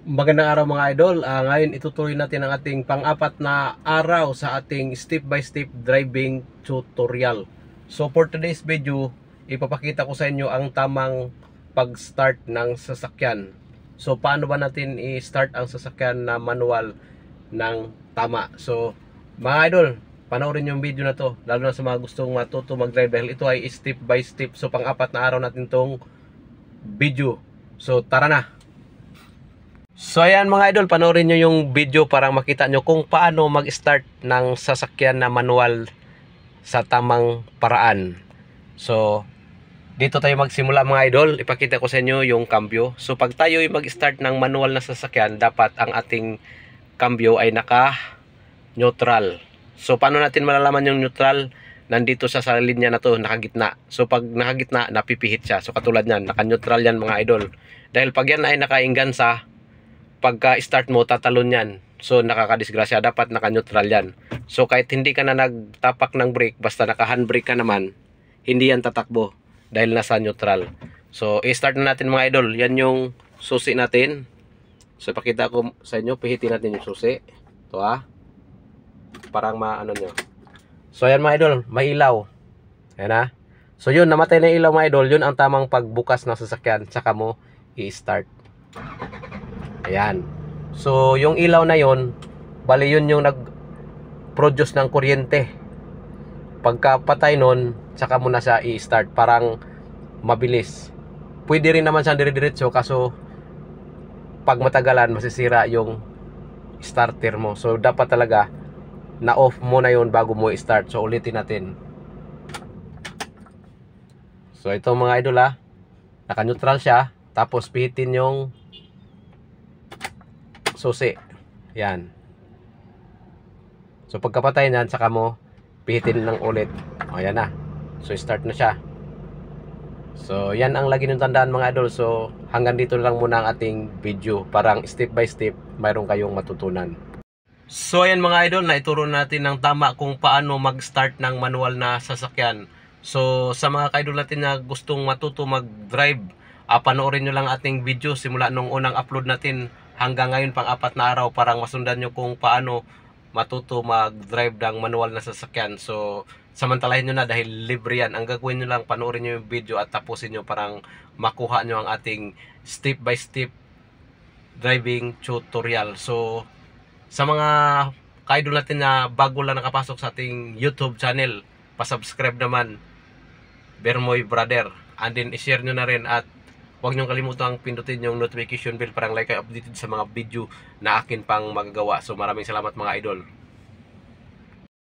Magandang araw mga idol. Ngayon itutuloy natin ang ating pang-apat na araw sa ating step-by-step driving tutorial. So for today's video, ipapakita ko sa inyo ang tamang pag-start ng sasakyan. So paano ba natin i-start ang sasakyan na manual ng tama? So mga idol, panoorin yung video na to, lalo na sa mga gustong matuto mag-drive dahil ito ay step-by-step. So pang-apat na araw natin tong video. So tara na! So ayan mga idol, panoorin nyo yung video para makita nyo kung paano mag-start ng sasakyan na manual sa tamang paraan. So dito tayo magsimula mga idol, ipakita ko sa inyo yung cambio. So pag tayo mag-start ng manual na sasakyan, dapat ang ating cambio ay naka-neutral. So paano natin malalaman yung neutral? Nandito sa linya na to, nakagitna. So pag nakagitna, napipihit siya. So katulad yan, naka-neutral yan mga idol. Dahil pag yan ay naka-inggansa, pagka-start mo, tatalon yan. So, nakakadisgrasya. Dapat naka-neutral yan. So, kahit hindi ka na nagtapak ng brake, basta naka-handbrake ka naman, hindi yan tatakbo dahil nasa neutral. So, i-start na natin mga idol. Yan yung susi natin. So, pakita ko sa inyo. Pihitin natin yung susi. Ito parang maano nyo. So, ayan mga idol. May ilaw. Ayan ha. So, yun. Namatay na ilaw mga idol. Yun ang tamang pagbukas ng sasakyan. Tsaka mo i-start. Ayan. So, yung ilaw na yon, bali yun yung nag-produce ng kuryente. Pagka patay nun, saka mo na siya i-start. Parang mabilis. Pwede rin naman siya dire-diretso, kaso pag matagalan, masisira yung starter mo. So, dapat talaga na-off mo na yun bago mo i-start. So, ulitin natin. So, ito mga idol naka-neutral siya. Tapos, pihitin yung susi. Yan. So pagkapatay niyan, saka mo pihitin ng ulit. Ayan na. So start na siya. So yan ang lagi niyong tandaan mga idol. So hanggang dito lang muna ang ating video. Parang step by step, mayroon kayong matutunan. So ayan mga idol, naituro natin ng tama kung paano mag-start ng manual na sasakyan. So sa mga ka-idol natin na gustong matuto mag-drive, panoorin nyo lang ating video simula nung unang upload natin hanggang ngayon pang-apat na araw, parang masundan nyo kung paano matuto mag-drive ng manual na sasakyan. So samantalahin nyo na dahil libre yan. Ang gagawin nyo lang, panoorin nyo yung video at tapusin nyo parang makuha nyo ang ating step by step driving tutorial. So sa mga ka-idol natin na bago lang nakapasok sa ating YouTube channel, pa-subscribe naman, Bermoy Brother, and then i-share nyo na rin at huwag niyong kalimutang pindutin yung notification bell para like kayo updated sa mga video na akin pang magagawa. So maraming salamat mga idol.